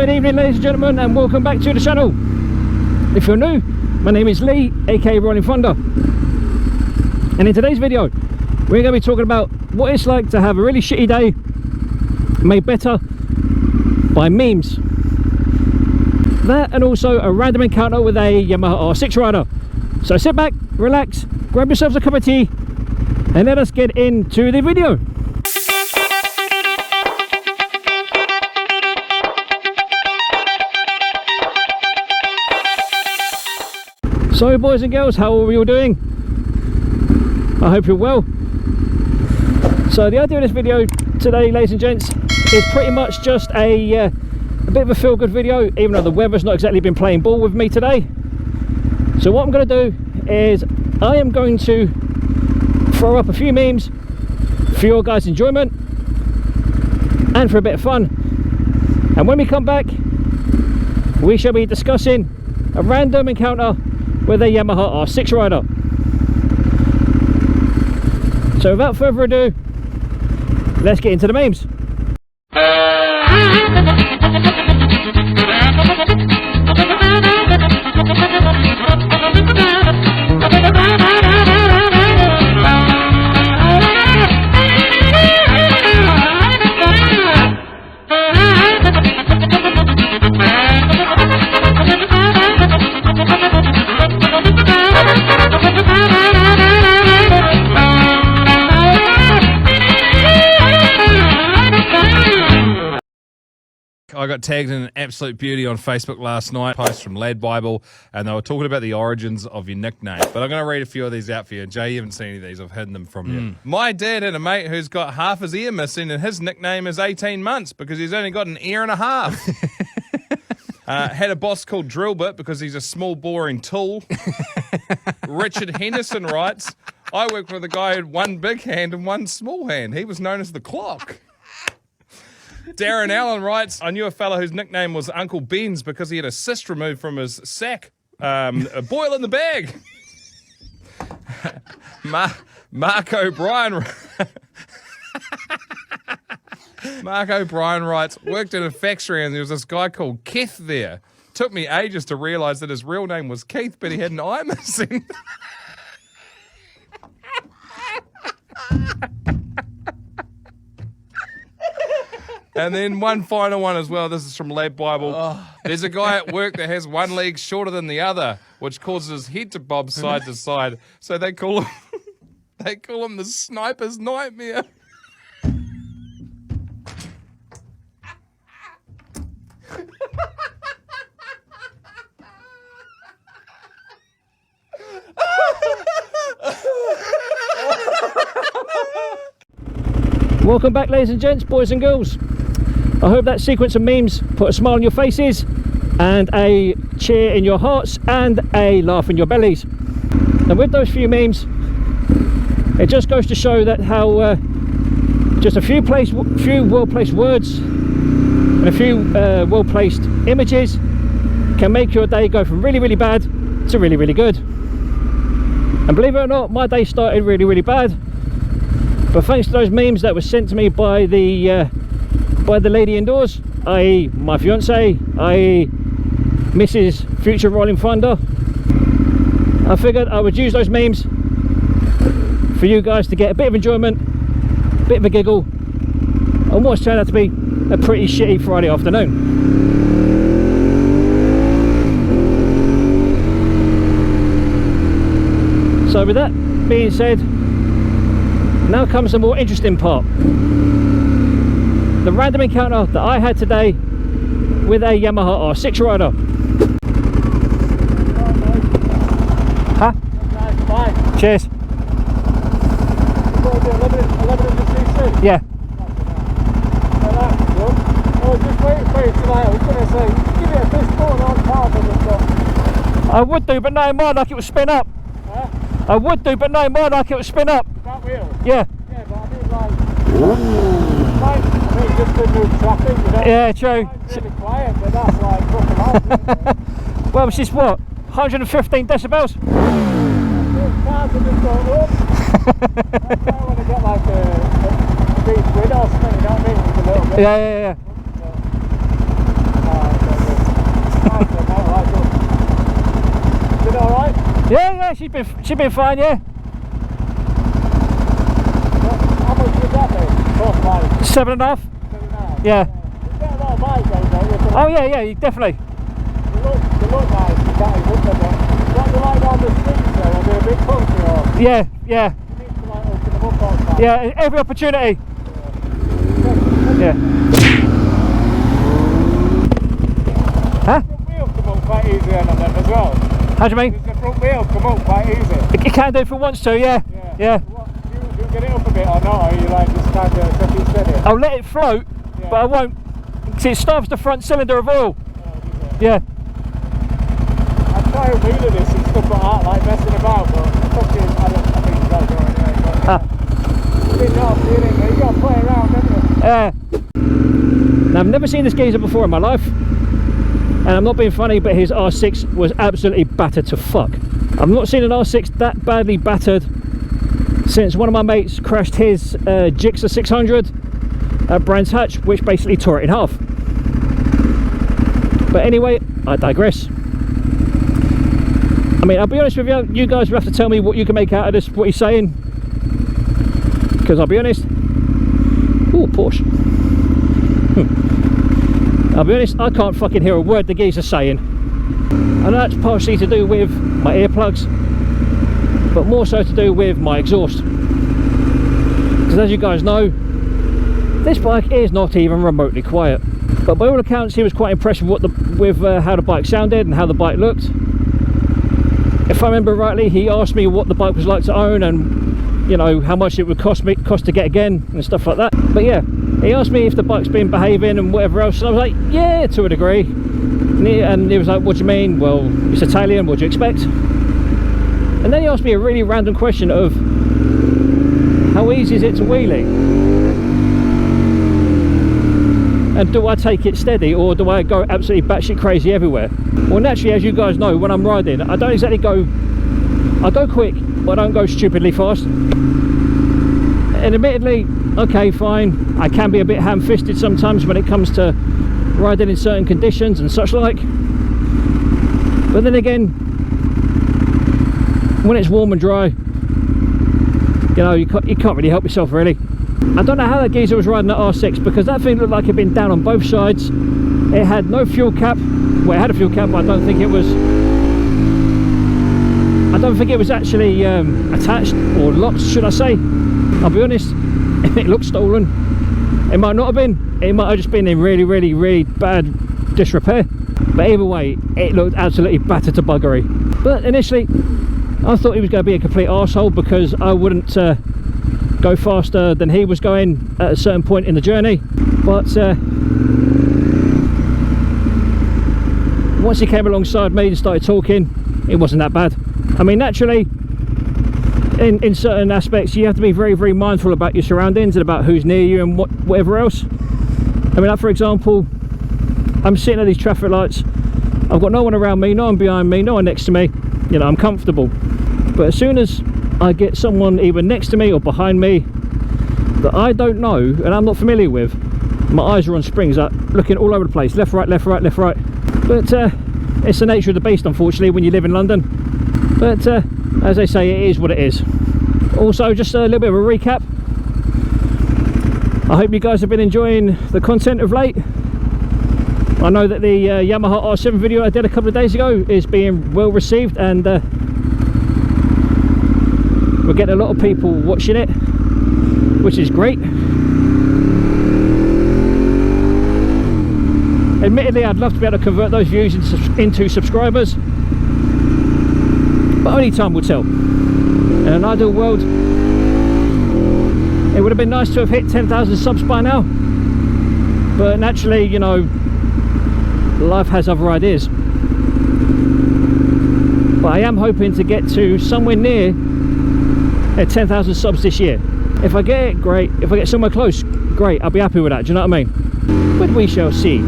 Good evening, ladies and gentlemen, and welcome back to the channel. If you're new, my name is Lee, aka Rollin Thunder, and in today's video we're going to be talking about what it's like to have a really shitty day made better by memes. That and also a random encounter with a Yamaha R6 rider. So sit back, relax, grab yourselves a cup of tea, and let us get into the video. So boys and girls, how are we all doing? I hope you're well. So the idea of this video today, ladies and gents, is pretty much just a bit of a feel-good video, even though the weather's not exactly been playing ball with me today. So what I'm going to do is I am going to throw up a few memes for your guys' enjoyment and for a bit of fun. And when we come back, we shall be discussing a random encounter with a Yamaha R6 rider. So without further ado, let's get into the memes. I got tagged in an absolute beauty on Facebook last night, post from Lad Bible, and they were talking about the origins of your nickname. But I'm going to read a few of these out for you. Jay, you haven't seen any of these. I've hidden them from you. My dad had a mate who's got half his ear missing, and his nickname is 18 months because he's only got an ear and a half. Had a boss called Drillbit because he's a small, boring tool. Richard Henderson writes, I worked with a guy who had one big hand and one small hand. He was known as the clock. Darren Allen writes, I knew a fella whose nickname was Uncle Ben's because he had a cyst removed from his sack. A boil in the bag. Mark O'Brien. Mark O'Brien writes, worked in a factory and there was this guy called Keith there. Took me ages to realise that his real name was Keith, but he had an eye missing. And then one final one as well. This is from Lad Bible. Oh. There's a guy at work that has one leg shorter than the other, which causes his head to bob side to side. So they call him the sniper's nightmare. Welcome back, ladies and gents, boys and girls. I hope that sequence of memes put a smile on your faces and a cheer in your hearts and a laugh in your bellies. And with those few memes, it just goes to show that how just a few well-placed words and a few well-placed images can make your day go from really, really bad to really, really good. And believe it or not, my day started really, really bad. But thanks to those memes that were sent to me by the lady indoors, i.e. my fiance, i.e. Mrs. Future Rollin Thunder, I figured I would use those memes for you guys to get a bit of enjoyment, a bit of a giggle on what's turned out to be a pretty shitty Friday afternoon. So with that being said, now comes the more interesting part. The random encounter that I had today with a Yamaha R6 rider. Huh? Nice. Cheers. Yeah. I would do, but no, mine like it would spin up. Huh? I would do, but no, mine like it would spin up. That wheel? Yeah. Yeah, but I mean like, just to move traffic, you know? Yeah, true. It's really quiet, but that's like fucking loud. Well, she's what? 115 decibels? Cars are just going up. That's why I want to get like a big grid or something, you know what I mean? With a little bit. Yeah. yeah, she's been fine, yeah. How much would that be? Cost mileage? 7.5. 7.5. Yeah. You get a lot of miles though, Oh yeah, definitely. the look nice, you can't even look at it. What do you like on the streets though? Are they a bit funky or? Yeah. You need to like open them up all the time. Yeah, every opportunity. Yeah. Huh? The front wheel come up quite easy on them as well. How do you mean? Does the front wheel come up quite easy? It can do if it wants to, yeah. Yeah. What, do you get it up a bit or not? Or you like just kind of take it steady? I'll let it float, Yeah. but I won't. See, it starves the front cylinder of oil. Does it? Yeah. I'm trying wheeling this and stuff like that, like messing about, but I think you gotta go anyway. But, Ah. it's a bit not feeling, but you gotta play around, haven't you? Now, I've never seen this geezer before in my life, and I'm not being funny, but his R6 was absolutely battered to fuck. I've not seen an R6 that badly battered since one of my mates crashed his Gixxer 600 at Brands Hatch, which basically tore it in half. But anyway, I digress. I mean, I'll be honest with you, you guys will have to tell me what you can make out of this, what he's saying, because I'll be honest. Ooh, Porsche. I'll be honest, I can't fucking hear a word the geezer's saying. I know that's partially to do with my earplugs, but more so to do with my exhaust. Because as you guys know, this bike is not even remotely quiet. But by all accounts, he was quite impressed with how the bike sounded and how the bike looked. If I remember rightly, he asked me what the bike was like to own and, you know, how much it would cost to get again and stuff like that. But yeah, he asked me if the bike's been behaving and whatever else, and I was like, yeah, to a degree. And he was like, what do you mean? Well, it's Italian, what do you expect? And then he asked me a really random question of, how easy is it to wheelie? And do I take it steady, or do I go absolutely batshit crazy everywhere? Well, naturally, as you guys know, when I'm riding, I don't exactly go, I go quick, but I don't go stupidly fast. And admittedly, okay, fine, I can be a bit ham-fisted sometimes when it comes to riding in certain conditions and such like. But then again, when it's warm and dry, you know, you can't really help yourself really. I don't know how that geezer was riding that R6, because that thing looked like it had been down on both sides. It had no fuel cap. Well, it had a fuel cap, but I don't think it was actually attached or locked, should I say. I'll be honest, it looked stolen. It might not have been. It might have just been in really bad disrepair. But either way, it looked absolutely battered to buggery. But initially, I thought he was going to be a complete arsehole because I wouldn't go faster than he was going at a certain point in the journey. But once he came alongside me and started talking, it wasn't that bad. I mean, naturally, in certain aspects, you have to be very mindful about your surroundings and about who's near you and whatever else. I mean, like for example, I'm sitting at these traffic lights. I've got no one around me, no one behind me, no one next to me. You know, I'm comfortable. But as soon as I get someone either next to me or behind me that I don't know and I'm not familiar with, my eyes are on springs, looking all over the place, left, right, left, right, left, right. But it's the nature of the beast, unfortunately, when you live in London. But as they say, it is what it is. Also, just a little bit of a recap. I hope you guys have been enjoying the content of late. I know that the Yamaha R7 video I did a couple of days ago is being well received, and we're getting a lot of people watching it, which is great. Admittedly, I'd love to be able to convert those views into subscribers, but only time will tell. In an ideal world, it would have been nice to have hit 10,000 subs by now, but naturally, you know, life has other ideas. But I am hoping to get to somewhere near 10,000 subs this year. If I get it, great. If I get somewhere close, great. I'll be happy with that, do you know what I mean? But we shall see.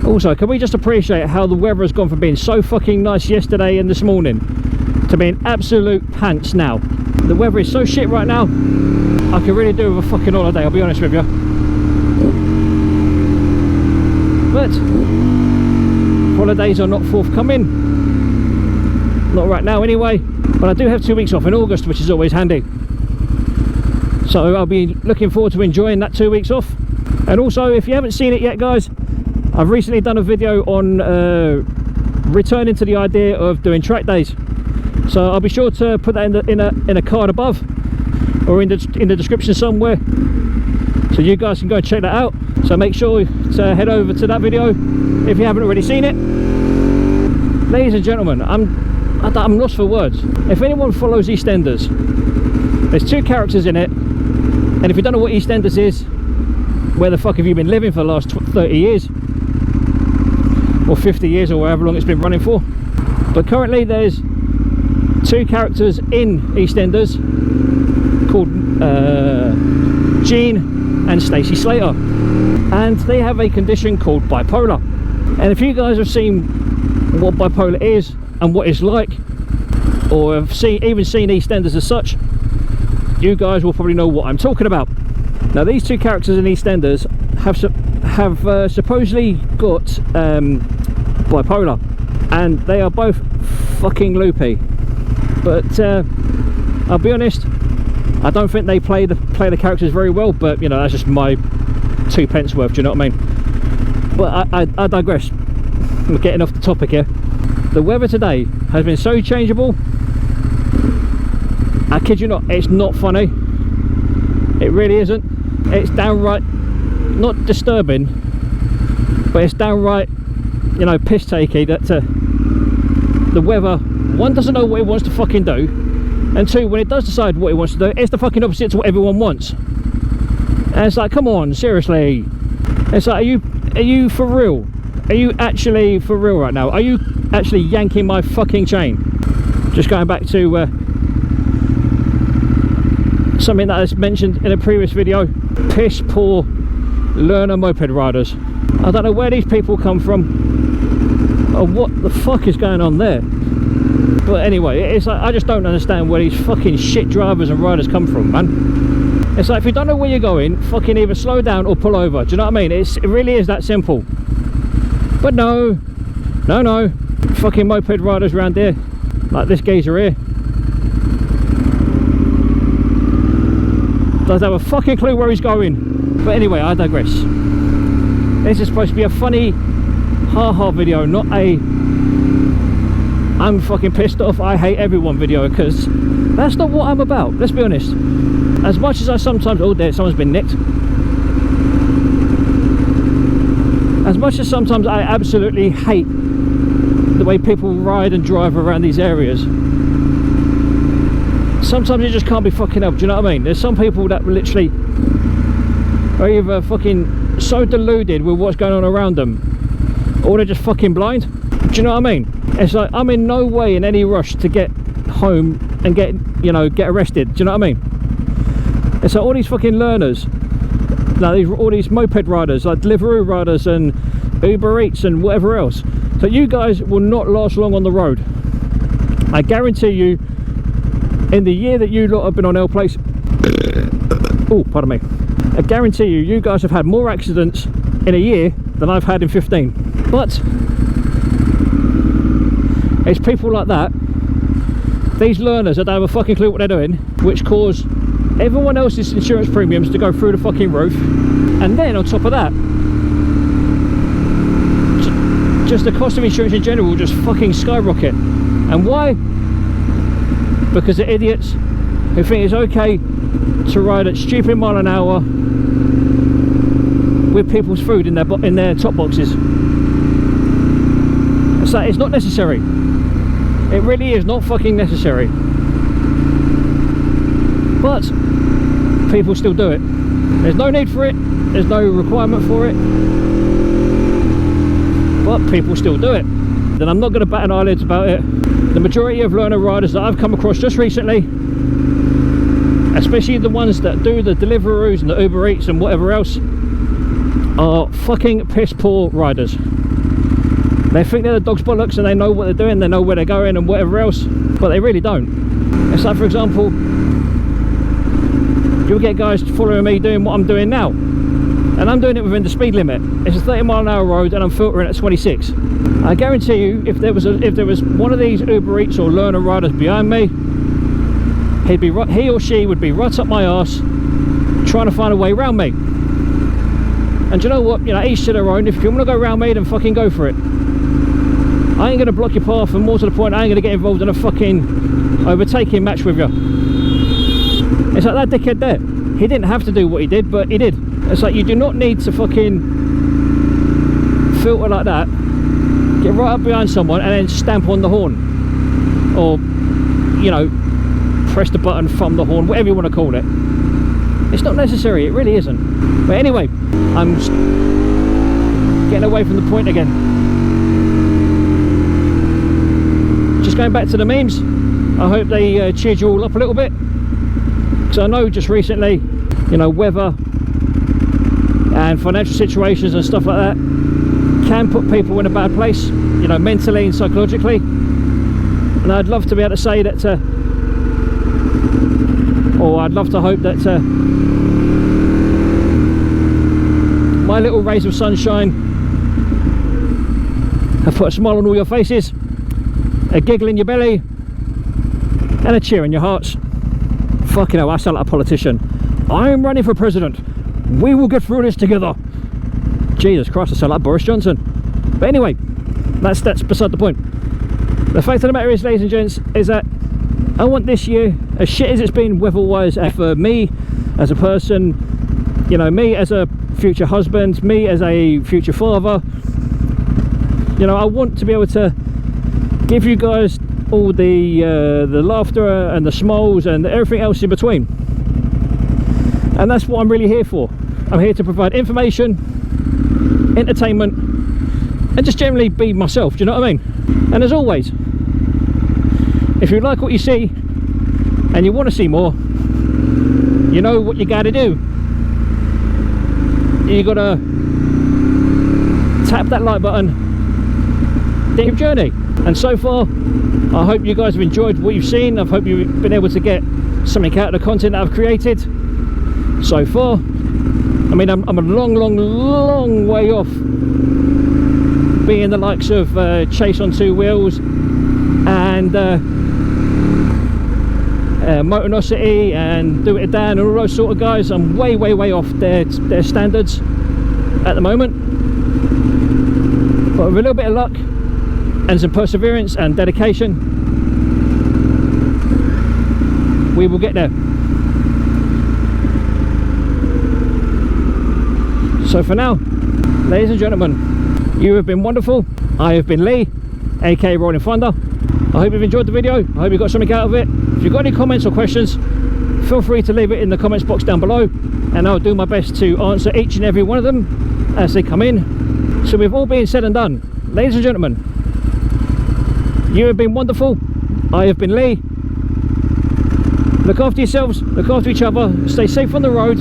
Also, can we just appreciate how the weather has gone from being so fucking nice yesterday and this morning to being absolute pants now. The weather is so shit right now, I could really do with a fucking holiday, I'll be honest with you. But holidays are not forthcoming, not right now anyway, but I do have 2 weeks off in August, which is always handy. So I'll be looking forward to enjoying that 2 weeks off. And also, if you haven't seen it yet, guys, I've recently done a video on returning to the idea of doing track days. So I'll be sure to put that in a card above, or in the description somewhere, so you guys can go and check that out. So make sure to head over to that video if you haven't already seen it. Ladies and gentlemen, I'm lost for words. If anyone follows EastEnders, there's 2 characters in it, and if you don't know what EastEnders is, where the fuck have you been living for the last 30 years? Or 50 years, or however long it's been running for. But currently there's 2 characters in EastEnders called Gene and Stacey Slater, and they have a condition called bipolar. And if you guys have seen what bipolar is and what it's like, or have even seen EastEnders as such, you guys will probably know what I'm talking about. Now, these 2 characters in EastEnders have supposedly got bipolar, and they are both fucking loopy. But I'll be honest, I don't think they play the characters very well. But you know, that's just my 2 pence worth. Do you know what I mean? But I digress. I'm getting off the topic here. The weather today has been so changeable. I kid you not, it's not funny. It really isn't. It's downright not disturbing, but it's downright, you know, piss takey that the weather, 1, doesn't know what it wants to fucking do, and 2, when it does decide what it wants to do, it's the fucking opposite to what everyone wants. And it's like, come on, seriously. It's like, are you for real? Are you actually for real right now? Are you actually yanking my fucking chain? Just going back to something that I mentioned in a previous video, piss poor learner moped riders. I don't know where these people come from, or what the fuck is going on there. But anyway, it's like, I just don't understand where these fucking shit drivers and riders come from, man. It's like, if you don't know where you're going, fucking either slow down or pull over. Do you know what I mean? It really is that simple. But no, fucking moped riders around here, like this geezer here, doesn't have a fucking clue where he's going. But anyway, I digress. This is supposed to be a funny ha-ha video, not a I'm fucking pissed off, I hate everyone video, because that's not what I'm about, let's be honest. As much as I sometimes, oh there, someone's been nicked. As much as sometimes I absolutely hate the way people ride and drive around these areas, sometimes you just can't be fucking up. Do you know what I mean? There's some people that literally are either fucking so deluded with what's going on around them, or they're just fucking blind. Do you know what I mean? It's like, I'm in no way in any rush to get home and get arrested. Do you know what I mean? It's like all these fucking learners, like all these moped riders, like Deliveroo riders and Uber Eats and whatever else. So you guys will not last long on the road. I guarantee you, in the year that you lot have been on L Place, oh, pardon me, I guarantee you guys have had more accidents in a year than I've had in 15. But it's people like that, these learners that don't have a fucking clue what they're doing, which cause everyone else's insurance premiums to go through the fucking roof. And then on top of that, just the cost of insurance in general will just fucking skyrocket. And why? Because the idiots who think it's okay to ride at stupid mile an hour with people's food in their top boxes. It's like, it's not necessary. It really is not fucking necessary. But people still do it. There's no need for it, there's no requirement for it, but people still do it. Then I'm not going to bat an eyelid about it. The majority of learner riders that I've come across just recently, especially the ones that do the Deliveroos and the Uber Eats and whatever else, are fucking piss poor riders. They think they're the dog's bollocks and they know what they're doing, they know where they're going and whatever else, but they really don't. It's like, for example, you'll get guys following me doing what I'm doing now, and and I'm doing it within the speed limit. It's a 30-mile-an-hour road, and I'm filtering at 26. I guarantee you, if there was one of these Uber Eats or learner riders behind me, he or she would be right up my arse trying to find a way around me. And you know what? You know, each to their own. If you want to go around me, then fucking go for it. I ain't gonna block your path, and more to the point, I ain't gonna get involved in a fucking overtaking match with you. It's like that dickhead there. He didn't have to do what he did, but he did. It's like, you do not need to fucking filter like that, get right up behind someone and then stamp on the horn, or, you know, press the button from the horn, whatever you want to call it. It's not necessary, it really isn't. But anyway, I'm getting away from the point again. Just going back to the memes, I hope they cheered you all up a little bit, because I know just recently, you know, weather and financial situations and stuff like that can put people in a bad place, you know, mentally and psychologically. And I'd love to be able to say that, or I'd love to hope that my little rays of sunshine have put a smile on all your faces, a giggle in your belly, and a cheer in your hearts. Fucking hell, I sound like a politician. I'm running for president. We will get through this together. Jesus Christ, I sound like Boris Johnson. But anyway, that's beside the point. The fact of the matter is, ladies and gents, is that I want this year, as shit as it's been weather-wise, for me as a person, you know, me as a future husband, me as a future father, you know, I want to be able to give you guys all the laughter and the smiles and everything else in between. And that's what I'm really here for. I'm here to provide information, entertainment, and just generally be myself, do you know what I mean? And as always, if you like what you see and you want to see more, you know what you gotta do. You gotta tap that like button, deep journey. And so far, I hope you guys have enjoyed what you've seen. I hope you've been able to get something out of the content that I've created so far. I mean, I'm a long way off being the likes of Chase on Two Wheels and Motonosity and Do It Dan and all those sort of guys. I'm way off their standards at the moment. But with a little bit of luck and some perseverance and dedication, we will get there. So for now, ladies and gentlemen, you have been wonderful. I have been Lee, aka Rollin Thunder. I hope you've enjoyed the video. I hope you got something out of it. If you've got any comments or questions, feel free to leave it in the comments box down below, and I'll do my best to answer each and every one of them as they come in. So with all being said and done, ladies and gentlemen, you have been wonderful. I have been Lee. Look after yourselves, look after each other, stay safe on the road,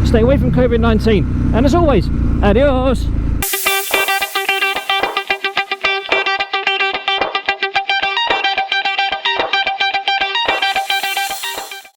stay away from COVID-19, and as always, adios.